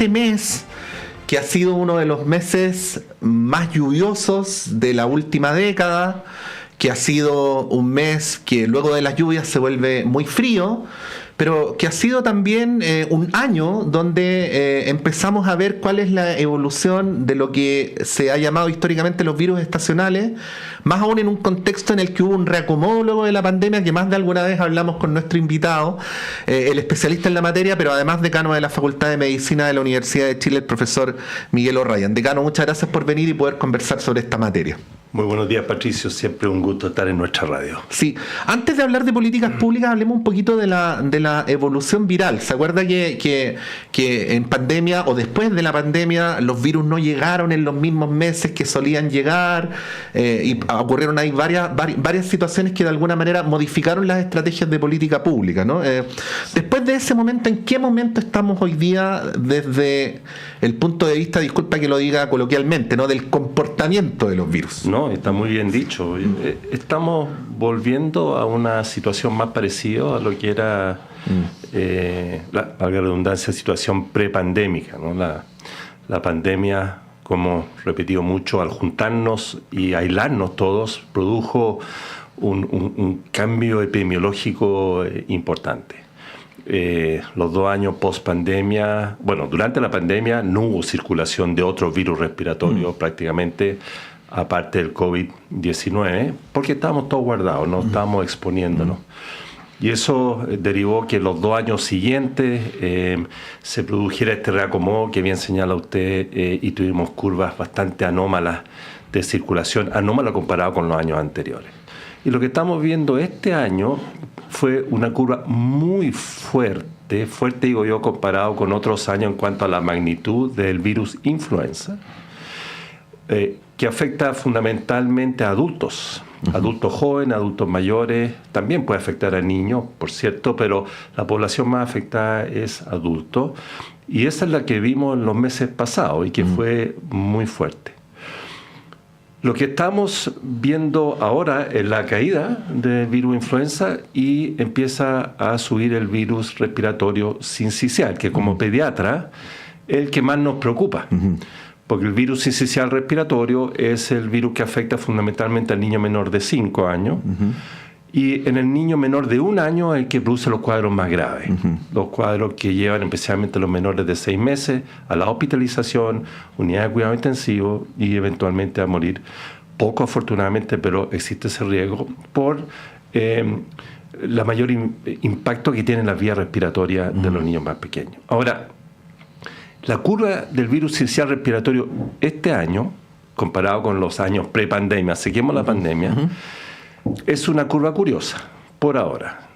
este mes, que ha sido uno de los meses más lluviosos de la última década, que ha sido un mes que luego de las lluvias se vuelve muy frío, pero que ha sido también un año donde empezamos a ver cuál es la evolución de lo que se ha llamado históricamente los virus estacionales, más aún en un contexto en el que hubo un reacomodo luego de la pandemia, que más de alguna vez hablamos con nuestro invitado, el especialista en la materia, pero además decano de la Facultad de Medicina de la Universidad de Chile, el profesor Miguel O'Ryan. Decano, muchas gracias por venir y poder conversar sobre esta materia. Muy buenos días, Patricio. Siempre un gusto estar en nuestra radio. Sí. Antes de hablar de políticas públicas, hablemos un poquito de la evolución viral. ¿Se acuerda que en pandemia o después de la pandemia los virus no llegaron en los mismos meses que solían llegar? Y ocurrieron ahí varias situaciones que de alguna manera modificaron las estrategias de política pública, ¿no? Después de ese momento, ¿en qué momento estamos hoy día desde el punto de vista, disculpa que lo diga coloquialmente, ¿no?, del comportamiento de los virus? No, está muy bien dicho. Estamos volviendo a una situación más parecida a lo que era, valga la redundancia, situación prepandémica, ¿no? La pandemia, como repetido mucho, al juntarnos y aislarnos todos, produjo un cambio epidemiológico importante. Los 2 años post pandemia, bueno, durante la pandemia no hubo circulación de otros virus respiratorios prácticamente, aparte del COVID-19, porque estábamos todos guardados, no estábamos exponiéndonos. Y eso derivó que los 2 años siguientes se produjera este reacomodo que bien señala usted, y tuvimos curvas bastante anómalas de circulación, anómalas comparado con los años anteriores. Y lo que estamos viendo este año fue una curva muy fuerte digo yo, comparado con otros años en cuanto a la magnitud del virus influenza, que afecta fundamentalmente a adultos, adultos jóvenes, adultos mayores, también puede afectar a niños, por cierto, pero la población más afectada es adultos, y esa es la que vimos en los meses pasados y que fue muy fuerte. Lo que estamos viendo ahora es la caída del virus influenza y empieza a subir el virus respiratorio sincicial, que como pediatra es el que más nos preocupa. Porque el virus sincicial respiratorio es el virus que afecta fundamentalmente al niño menor de 5 años. Y en el niño menor de 1 año es el que produce los cuadros más graves. Los cuadros que llevan especialmente los menores de 6 meses a la hospitalización, unidad de cuidado intensivo y eventualmente a morir. Poco afortunadamente, pero existe ese riesgo por la mayor impacto que tiene en las vías respiratorias de los niños más pequeños. Ahora, la curva del virus sincicial respiratorio este año, comparado con los años pre-pandemia, seguimos la pandemia, es una curva curiosa, por ahora.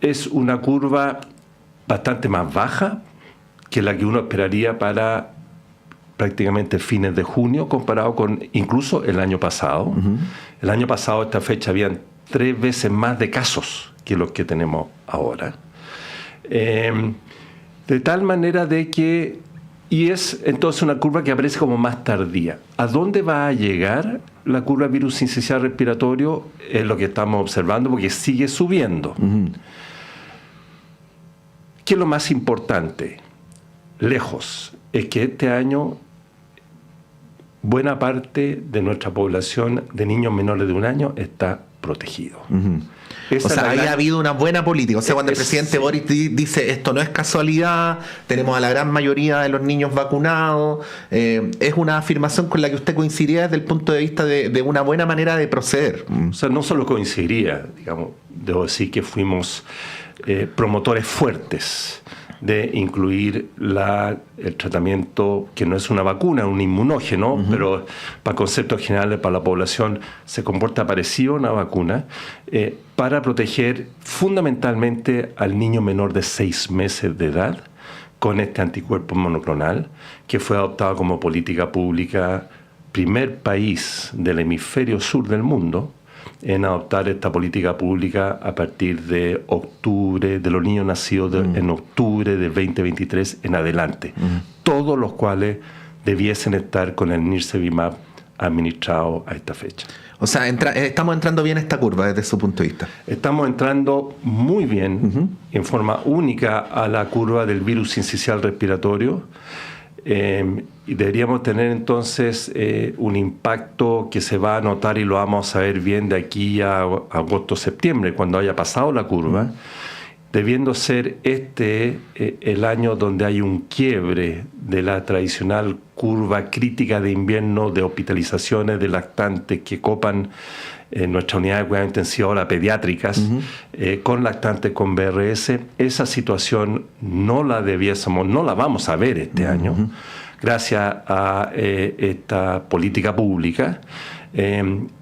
Es una curva bastante más baja que la que uno esperaría para prácticamente fines de junio, comparado con incluso el año pasado. El año pasado a esta fecha habían 3 veces más de casos que los que tenemos ahora. De tal manera de que, y es entonces una curva que aparece como más tardía. ¿A dónde va a llegar la curva virus sincicial respiratorio? Es lo que estamos observando, porque sigue subiendo. ¿Qué es lo más importante? Lejos, es que este año buena parte de nuestra población de niños menores de 1 año está protegido. O sea, ahí ha habido una buena política. O sea, cuando el presidente Boric dice esto no es casualidad, tenemos a la gran mayoría de los niños vacunados, es una afirmación con la que usted coincidiría desde el punto de vista de una buena manera de proceder. O sea, no solo coincidiría, digamos, debo decir que fuimos promotores fuertes de incluir el tratamiento, que no es una vacuna, un inmunógeno, pero para conceptos generales para la población se comporta parecido a una vacuna, para proteger fundamentalmente al niño menor de 6 meses de edad con este anticuerpo monoclonal, que fue adoptado como política pública, primer país del hemisferio sur del mundo en adoptar esta política pública a partir de octubre, de los niños nacidos en octubre de 2023 en adelante, todos los cuales debiesen estar con el Nirsevimab administrado a esta fecha. O sea, estamos entrando bien esta curva desde su punto de vista. Estamos entrando muy bien, en forma única, a la curva del virus sincicial respiratorio. Y deberíamos tener entonces un impacto que se va a notar y lo vamos a ver bien de aquí a agosto-septiembre, cuando haya pasado la curva, debiendo ser el año donde hay un quiebre de la tradicional curva crítica de invierno de hospitalizaciones de lactantes que copan nuestra unidad de cuidado intensivo, ahora pediátricas, con lactantes con BRS. Esa situación no la vamos a ver este año, gracias a esta política pública,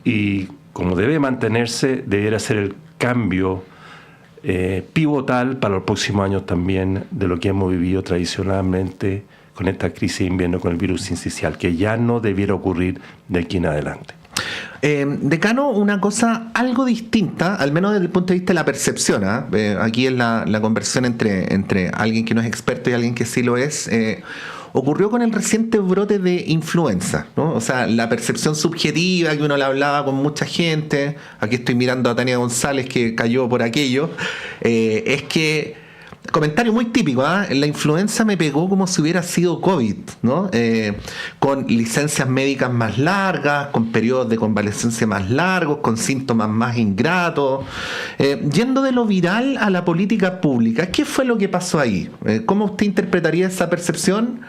y como debe mantenerse, debería ser el cambio pivotal para los próximos años también de lo que hemos vivido tradicionalmente con esta crisis de invierno con el virus sincicial, que ya no debiera ocurrir de aquí en adelante. Decano, una cosa algo distinta, al menos desde el punto de vista de la percepción, aquí es la conversión entre alguien que no es experto y alguien que sí lo es, ocurrió con el reciente brote de influenza, ¿no? O sea, la percepción subjetiva que uno le hablaba con mucha gente, aquí estoy mirando a Tania González que cayó por aquello, es que, comentario muy típico, la influenza me pegó como si hubiera sido COVID, ¿no? Con licencias médicas más largas, con periodos de convalescencia más largos, con síntomas más ingratos. Yendo de lo viral a la política pública, ¿qué fue lo que pasó ahí? ¿Cómo usted interpretaría esa percepción?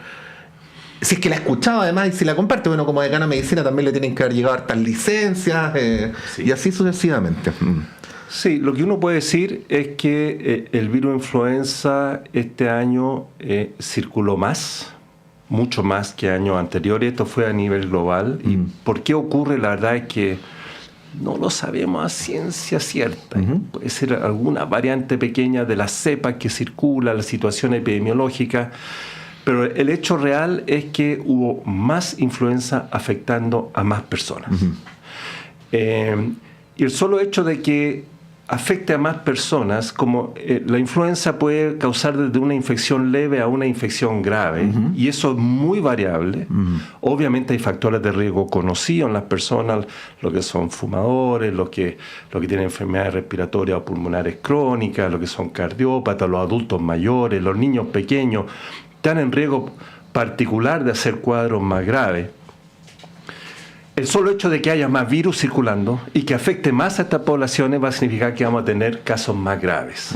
Si es que la escuchaba además y si la comparte, bueno, como decano de medicina también le tienen que haber llegado hartas licencias, sí, y así sucesivamente. Sí, lo que uno puede decir es que el virus influenza este año circuló mucho más que años anteriores. Esto fue a nivel global. ¿Y por qué ocurre? La verdad es que no lo sabemos a ciencia cierta. Puede ser alguna variante pequeña de la cepa que circula, la situación epidemiológica, pero el hecho real es que hubo más influenza afectando a más personas. Y el solo hecho de que afecte a más personas, como la influenza puede causar desde una infección leve a una infección grave, y eso es muy variable. Obviamente hay factores de riesgo conocidos en las personas, lo que son fumadores, lo que tienen enfermedades respiratorias o pulmonares crónicas, lo que son cardiópatas, los adultos mayores, los niños pequeños, están en riesgo particular de hacer cuadros más graves. El solo hecho de que haya más virus circulando y que afecte más a estas poblaciones va a significar que vamos a tener casos más graves.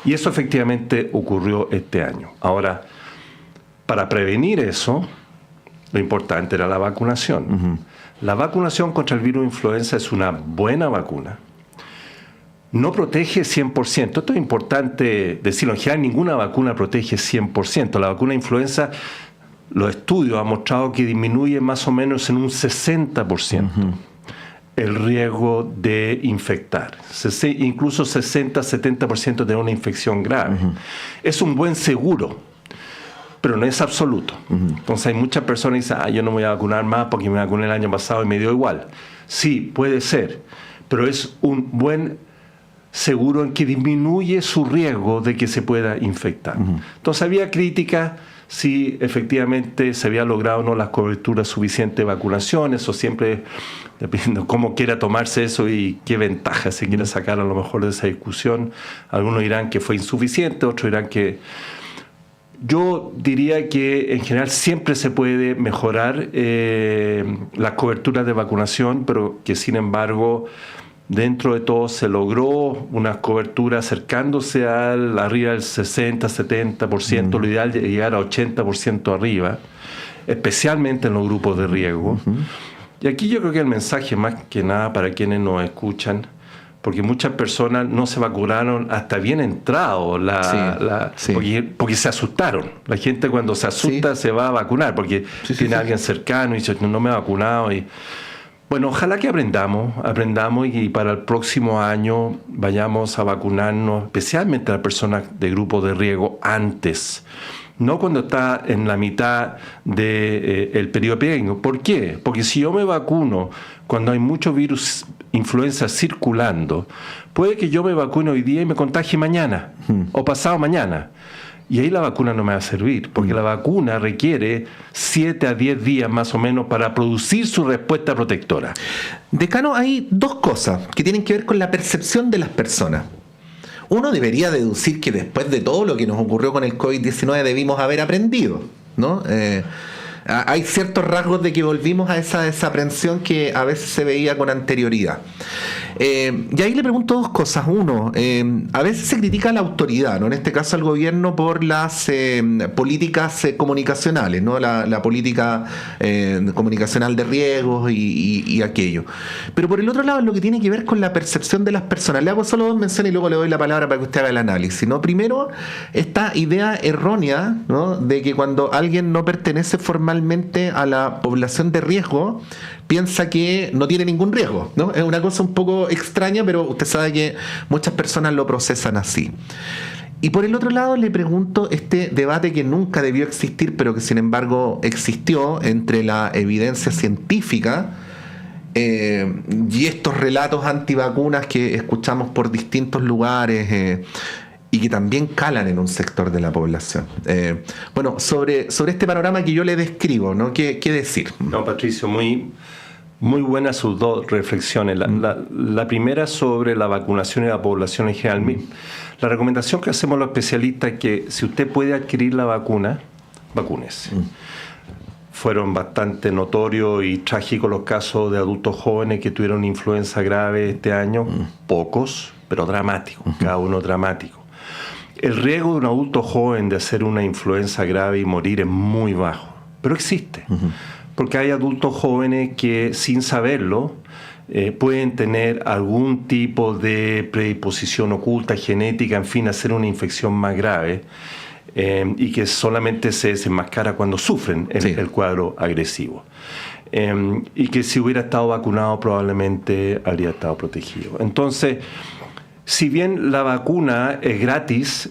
Y eso efectivamente ocurrió este año. Ahora, para prevenir eso, lo importante era la vacunación. La vacunación contra el virus influenza es una buena vacuna. No protege 100%. Esto es importante decirlo. En general, ninguna vacuna protege 100%. La vacuna influenza, los estudios han mostrado que disminuye más o menos en un 60% el riesgo de infectar. Incluso 60-70% de tener una infección grave. Es un buen seguro, pero no es absoluto. Entonces hay muchas personas que dicen, yo no me voy a vacunar más porque me vacuné el año pasado y me dio igual. Sí, puede ser, pero es un buen seguro en que disminuye su riesgo de que se pueda infectar. Entonces había crítica si efectivamente se había logrado o no las coberturas suficientes de vacunación. Eso siempre dependiendo cómo quiera tomarse eso y qué ventaja se quiera sacar a lo mejor de esa discusión. Algunos dirán que fue insuficiente, otros dirán que... Yo diría que en general siempre se puede mejorar las coberturas de vacunación, pero que sin embargo dentro de todo se logró una cobertura acercándose arriba del 60-70%, lo ideal es llegar a 80% arriba, especialmente en los grupos de riesgo. Y aquí yo creo que el mensaje más que nada para quienes nos escuchan, porque muchas personas no se vacunaron hasta bien entrado, porque se asustaron. La gente cuando se asusta se va a vacunar, porque tiene a alguien cercano y dice, no me he vacunado. Y bueno, ojalá que aprendamos y para el próximo año vayamos a vacunarnos, especialmente a las personas de grupos de riesgo antes, no cuando está en la mitad del periodo epidémico. ¿Por qué? Porque si yo me vacuno cuando hay mucho virus influenza circulando, puede que yo me vacune hoy día y me contagie mañana o pasado mañana. Y ahí la vacuna no me va a servir, porque la vacuna requiere 7 a 10 días más o menos para producir su respuesta protectora. Decano, hay dos cosas que tienen que ver con la percepción de las personas. Uno debería deducir que después de todo lo que nos ocurrió con el COVID-19 debimos haber aprendido, ¿no? Hay ciertos rasgos de que volvimos a esa desaprensión que a veces se veía con anterioridad. Y ahí le pregunto dos cosas. Uno, a veces se critica a la autoridad, ¿no? En este caso al gobierno, por las políticas comunicacionales, ¿no? La política comunicacional de riesgos y aquello. Pero por el otro lado, lo que tiene que ver con la percepción de las personas. Le hago solo dos menciones y luego le doy la palabra para que usted haga el análisis, ¿no? Primero, esta idea errónea, ¿no? De que cuando alguien no pertenece formalmente a la población de riesgo, piensa que no tiene ningún riesgo, ¿no? Es una cosa un poco extraña, pero usted sabe que muchas personas lo procesan así. Y por el otro lado le pregunto este debate que nunca debió existir, pero que sin embargo existió entre la evidencia científica y estos relatos antivacunas que escuchamos por distintos lugares y que también calan en un sector de la población. Bueno, sobre este panorama que yo le describo, ¿no? ¿Qué decir? No, Patricio, muy buenas sus dos reflexiones. La primera sobre la vacunación y la población en general. La recomendación que hacemos los especialistas es que si usted puede adquirir la vacuna, vacúnese. Fueron bastante notorios y trágicos los casos de adultos jóvenes que tuvieron influenza grave este año. Pocos, pero dramáticos, cada uno dramático. El riesgo de un adulto joven de hacer una influenza grave y morir es muy bajo, pero existe. Porque hay adultos jóvenes que sin saberlo pueden tener algún tipo de predisposición oculta, genética, en fin, a hacer una infección más grave y que solamente se desenmascara cuando sufren el cuadro agresivo. Y que si hubiera estado vacunado probablemente habría estado protegido. Entonces, si bien la vacuna es gratis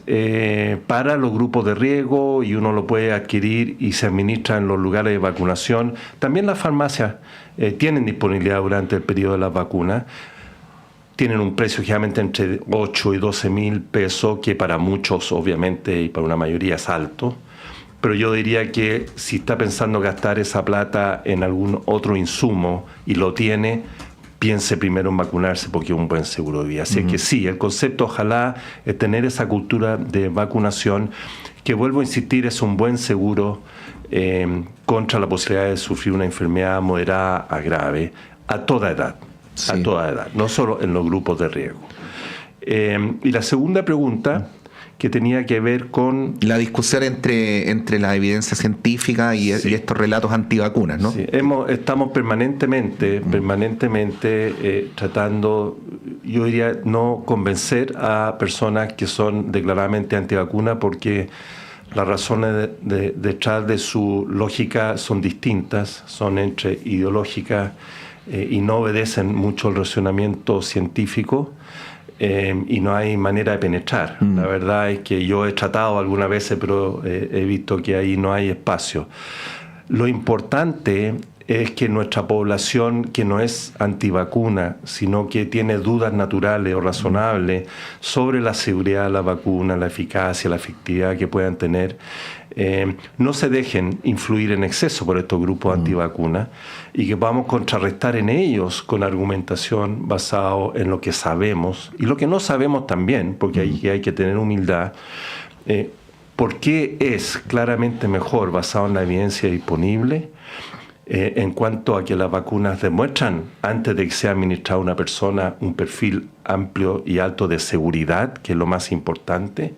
para los grupos de riesgo y uno lo puede adquirir y se administra en los lugares de vacunación, también las farmacias tienen disponibilidad durante el periodo de las vacunas. Tienen un precio generalmente entre 8 y 12 mil pesos, que para muchos obviamente y para una mayoría es alto. Pero yo diría que si está pensando gastar esa plata en algún otro insumo y lo tiene, piense primero en vacunarse porque es un buen seguro de vida. Así que sí, el concepto ojalá es tener esa cultura de vacunación, que vuelvo a insistir, es un buen seguro contra la posibilidad de sufrir una enfermedad moderada a grave a toda edad, a toda edad, no solo en los grupos de riesgo. Y la segunda pregunta, que tenía que ver con la discusión entre la evidencia científica y estos relatos antivacunas, ¿no? Sí, estamos permanentemente tratando, yo diría, no convencer a personas que son declaradamente antivacunas, porque las razones detrás de su lógica son distintas, son entre ideológicas y no obedecen mucho el razonamiento científico. Y no hay manera de penetrar. La verdad es que yo he tratado algunas veces, pero he visto que ahí no hay espacio. Lo importante es que nuestra población, que no es antivacuna, sino que tiene dudas naturales o razonables sobre la seguridad de la vacuna, la eficacia, la efectividad que puedan tener, no se dejen influir en exceso por estos grupos antivacunas, y que podamos contrarrestar en ellos con argumentación basado en lo que sabemos y lo que no sabemos también, porque hay que tener humildad. ¿Por qué es claramente mejor basado en la evidencia disponible? En cuanto a que las vacunas demuestran, antes de que sea administrada a una persona, un perfil amplio y alto de seguridad, que es lo más importante.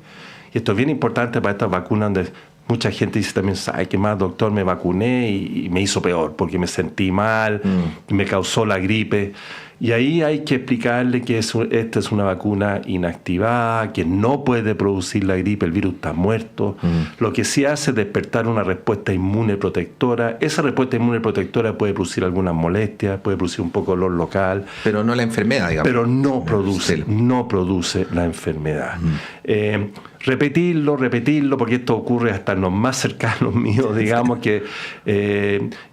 Y esto es bien importante para estas vacunas donde mucha gente dice también, ay, qué más, doctor, me vacuné y me hizo peor porque me sentí mal, me causó la gripe. Y ahí hay que explicarle que esta es una vacuna inactivada, que no puede producir la gripe, el virus está muerto. Lo que sí hace es despertar una respuesta inmune protectora. Esa respuesta inmune protectora puede producir algunas molestias, puede producir un poco de dolor local. Pero no la enfermedad, digamos. Pero no produce la enfermedad. Repetirlo, porque esto ocurre hasta en los más cercanos míos, digamos,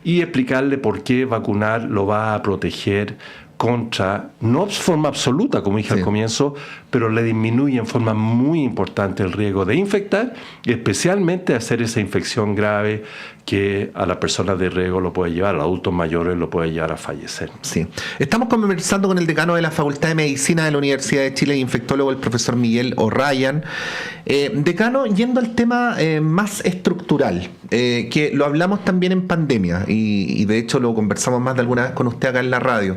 y explicarle por qué vacunar lo va a proteger, contra, no de forma absoluta, como dije al comienzo, pero le disminuye en forma muy importante el riesgo de infectar, y especialmente hacer esa infección grave que a las personas de riesgo lo puede llevar, a los adultos mayores lo puede llevar a fallecer. Sí. Estamos conversando con el decano de la Facultad de Medicina de la Universidad de Chile, infectólogo, el profesor Miguel O'Ryan. Decano, yendo al tema más estructural, que lo hablamos también en pandemia, y de hecho lo conversamos más de alguna vez con usted acá en la radio.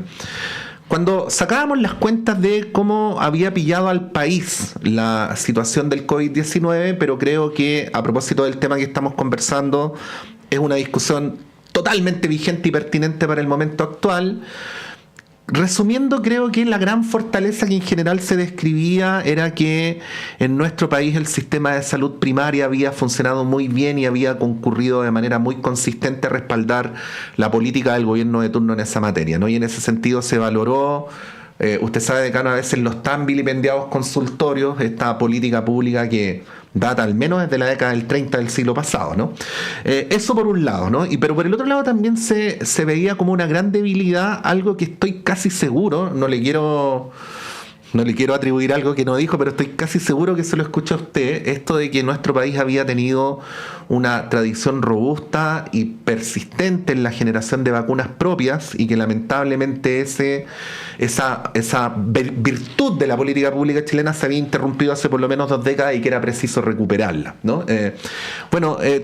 Cuando sacábamos las cuentas de cómo había pillado al país la situación del COVID-19, pero creo que a propósito del tema que estamos conversando, es una discusión totalmente vigente y pertinente para el momento actual. Resumiendo, creo que la gran fortaleza que en general se describía era que en nuestro país el sistema de salud primaria había funcionado muy bien y había concurrido de manera muy consistente a respaldar la política del gobierno de turno en esa materia, ¿no? Y en ese sentido se valoró, usted sabe, decano, a veces los tan vilipendiados consultorios, esta política pública que data al menos desde la década del 30 del siglo pasado, ¿no? Eso por un lado, ¿no? Pero por el otro lado también se veía como una gran debilidad, algo que estoy casi seguro, no le quiero atribuir algo que no dijo, pero estoy casi seguro que se lo escucha a usted, esto de que nuestro país había tenido una tradición robusta y persistente en la generación de vacunas propias, y que lamentablemente esa virtud de la política pública chilena se había interrumpido hace por lo menos 2 décadas y que era preciso recuperarla, ¿no?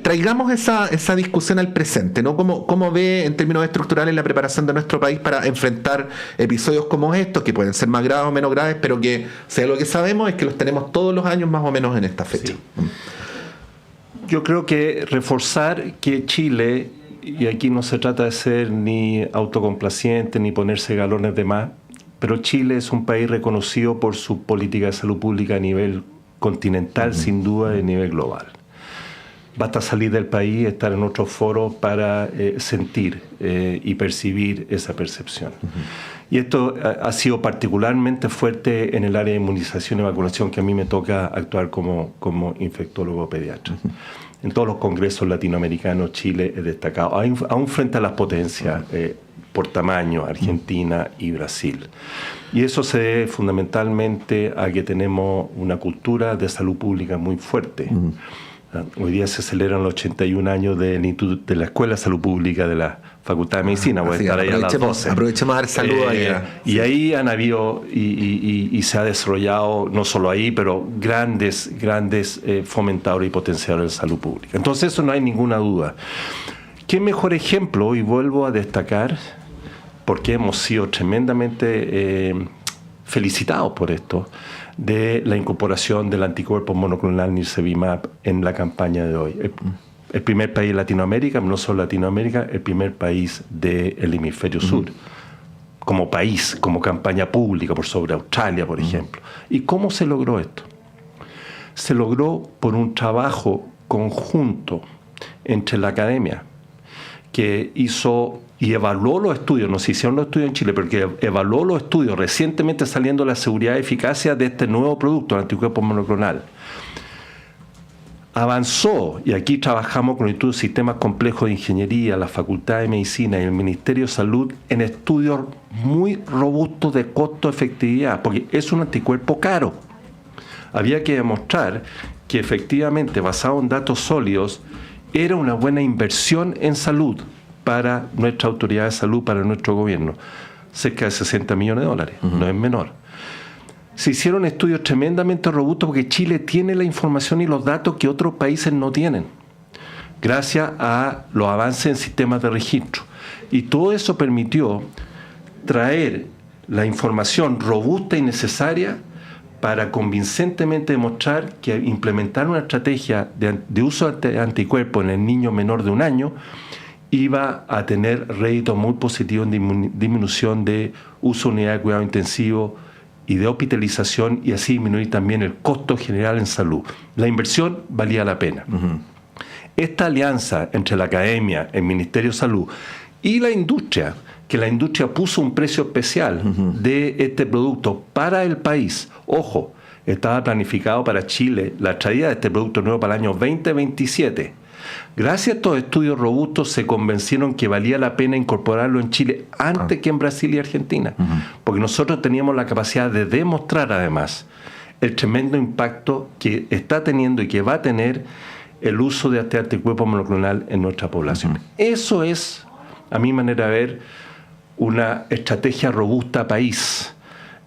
Traigamos esa discusión al presente, ¿no? ¿Cómo ve en términos estructurales la preparación de nuestro país para enfrentar episodios como estos, que pueden ser más graves o menos graves, pero que, sea lo que sabemos, es que los tenemos todos los años más o menos en esta fecha? Sí. Yo creo que reforzar que Chile, y aquí no se trata de ser ni autocomplaciente ni ponerse galones de más, pero Chile es un país reconocido por su política de salud pública a nivel continental, sin duda, y a nivel global. Basta salir del país, estar en otros foros para sentir y percibir esa percepción. Y esto ha sido particularmente fuerte en el área de inmunización y vacunación, que a mí me toca actuar como infectólogo pediatra. En todos los congresos latinoamericanos Chile es destacado, aún frente a las potencias por tamaño, Argentina y Brasil. Y eso se debe fundamentalmente a que tenemos una cultura de salud pública muy fuerte. Hoy día se celebran los 81 años de la Escuela de Salud Pública de la Facultad de Medicina. Voy a estar ahí a las 12. Aprovechemos a dar saludos ahí. Y ahí han habido y se ha desarrollado, no solo ahí, pero grandes fomentadores y potenciadores de salud pública. Entonces eso no hay ninguna duda. ¿Qué mejor ejemplo? Y vuelvo a destacar, porque hemos sido tremendamente felicitados por esto, de la incorporación del anticuerpo monoclonal Nirsevimab en la campaña de hoy. El primer país de Latinoamérica, no solo Latinoamérica, el primer país del hemisferio sur, como país, como campaña pública, por sobre Australia, por ejemplo. ¿Y cómo se logró esto? Se logró por un trabajo conjunto entre la academia, que hizo y evaluó los estudios, no se hicieron los estudios en Chile, pero que evaluó los estudios recientemente saliendo la seguridad y eficacia de este nuevo producto, el anticuerpo monoclonal. Avanzó, y aquí trabajamos con el Instituto de Sistemas Complejos de Ingeniería, la Facultad de Medicina y el Ministerio de Salud en estudios muy robustos de costo-efectividad, porque es un anticuerpo caro. Había que demostrar que efectivamente, basado en datos sólidos, era una buena inversión en salud para nuestra autoridad de salud, para nuestro gobierno. Cerca de $60 millones, no es menor. Se hicieron estudios tremendamente robustos porque Chile tiene la información y los datos que otros países no tienen, gracias a los avances en sistemas de registro. Y todo eso permitió traer la información robusta y necesaria para convincentemente demostrar que implementar una estrategia de uso de anticuerpos en el niño menor de 1 año iba a tener rédito muy positivo en disminución de uso de unidad de cuidado intensivo y de hospitalización, y así disminuir también el costo general en salud. La inversión valía la pena. Esta alianza entre la academia, el Ministerio de Salud y la industria, que la industria puso un precio especial de este producto para el país. Ojo, estaba planificado para Chile la traída de este producto nuevo para el año 2027. Gracias a estos estudios robustos se convencieron que valía la pena incorporarlo en Chile antes que en Brasil y Argentina, porque nosotros teníamos la capacidad de demostrar además el tremendo impacto que está teniendo y que va a tener el uso de este anticuerpo monoclonal en nuestra población. Eso es, a mi manera de ver, una estrategia robusta país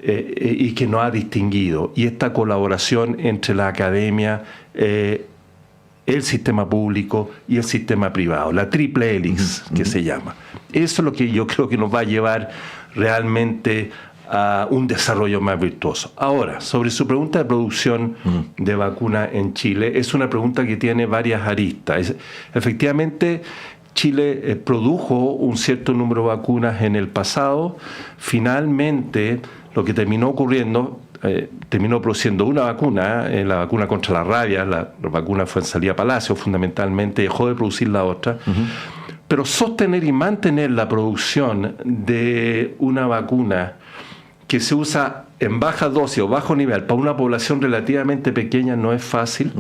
y que nos ha distinguido. Y esta colaboración entre la academia, el sistema público y el sistema privado, la triple hélice que se llama. Eso es lo que yo creo que nos va a llevar realmente a un desarrollo más virtuoso. Ahora, sobre su pregunta de producción de vacuna en Chile, es una pregunta que tiene varias aristas. Efectivamente, Chile produjo un cierto número de vacunas en el pasado. Finalmente, lo que terminó ocurriendo, terminó produciendo una vacuna, la vacuna contra la rabia, la vacuna fue en Salida Palacio fundamentalmente, dejó de producir la otra. Pero sostener y mantener la producción de una vacuna que se usa en baja dosis o bajo nivel para una población relativamente pequeña no es fácil,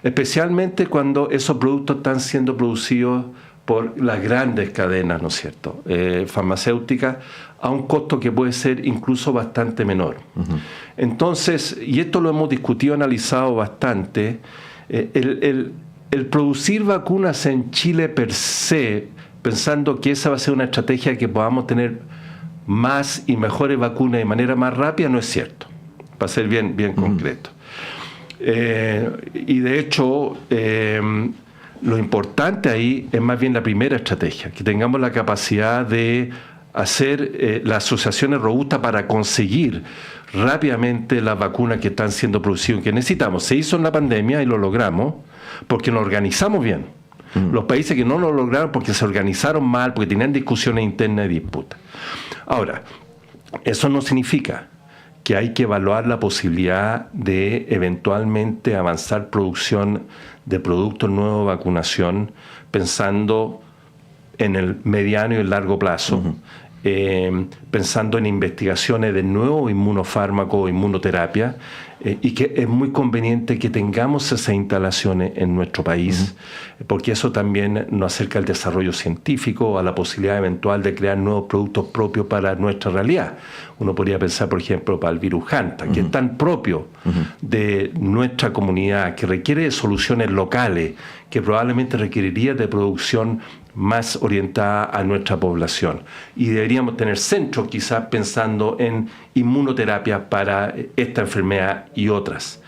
especialmente cuando esos productos están siendo producidos por las grandes cadenas, ¿no es cierto?, farmacéuticas, a un costo que puede ser incluso bastante menor. Entonces, y esto lo hemos discutido, analizado bastante, el producir vacunas en Chile per se, pensando que esa va a ser una estrategia que podamos tener más y mejores vacunas de manera más rápida, no es cierto, para ser bien concreto. Y de hecho, lo importante ahí es más bien la primera estrategia, que tengamos la capacidad de hacer las asociaciones robustas para conseguir rápidamente las vacunas que están siendo producidas, que necesitamos. Se hizo en la pandemia y lo logramos porque nos organizamos bien. Los países que no lo lograron porque se organizaron mal, porque tenían discusiones internas y disputas. Ahora, eso no significa que hay que evaluar la posibilidad de eventualmente avanzar producción de productos nuevos de vacunación pensando en el mediano y el largo plazo, pensando en investigaciones de nuevos inmunofármacos o inmunoterapia, y que es muy conveniente que tengamos esas instalaciones en nuestro país, porque eso también nos acerca al desarrollo científico, a la posibilidad eventual de crear nuevos productos propios para nuestra realidad. Uno podría pensar, por ejemplo, para el virus Hanta, que es tan propio de nuestra comunidad, que requiere de soluciones locales, que probablemente requeriría de producción más orientada a nuestra población. Y deberíamos tener centros quizás pensando en inmunoterapia para esta enfermedad y otras.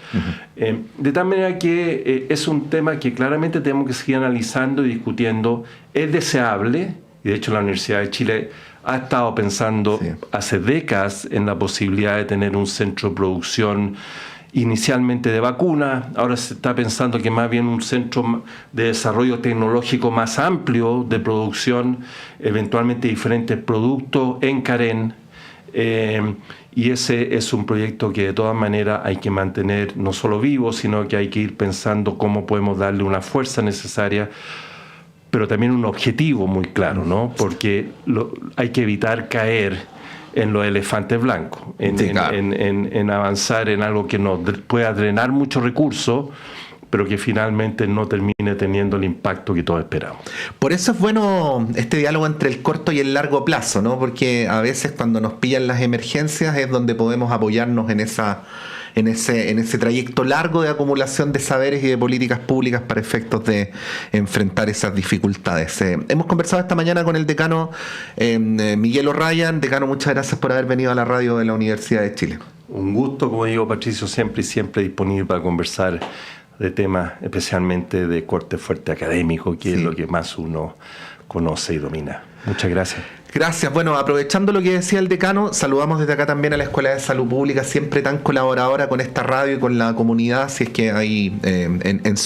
De tal manera que es un tema que claramente tenemos que seguir analizando y discutiendo. Es deseable, y de hecho la Universidad de Chile ha estado pensando hace décadas en la posibilidad de tener un centro de producción inicialmente de vacunas. Ahora se está pensando que más bien un centro de desarrollo tecnológico más amplio de producción, eventualmente diferentes productos en Carén. Y ese es un proyecto que de todas maneras hay que mantener no solo vivo, sino que hay que ir pensando cómo podemos darle una fuerza necesaria, pero también un objetivo muy claro, ¿no? Porque hay que evitar caer en los elefantes blancos, en avanzar en algo que nos pueda drenar muchos recursos, pero que finalmente no termine teniendo el impacto que todos esperamos. Por eso es bueno este diálogo entre el corto y el largo plazo, ¿no? Porque a veces cuando nos pillan las emergencias es donde podemos apoyarnos en ese trayecto largo de acumulación de saberes y de políticas públicas para efectos de enfrentar esas dificultades. Hemos conversado esta mañana con el decano Miguel O'Ryan. Decano, muchas gracias por haber venido a la radio de la Universidad de Chile. Un gusto, como digo, Patricio, siempre disponible para conversar de temas especialmente de corte fuerte académico, que es lo que más uno conoce y domina. Muchas gracias. Gracias. Bueno, aprovechando lo que decía el decano, saludamos desde acá también a la Escuela de Salud Pública, siempre tan colaboradora con esta radio y con la comunidad, si es que hay en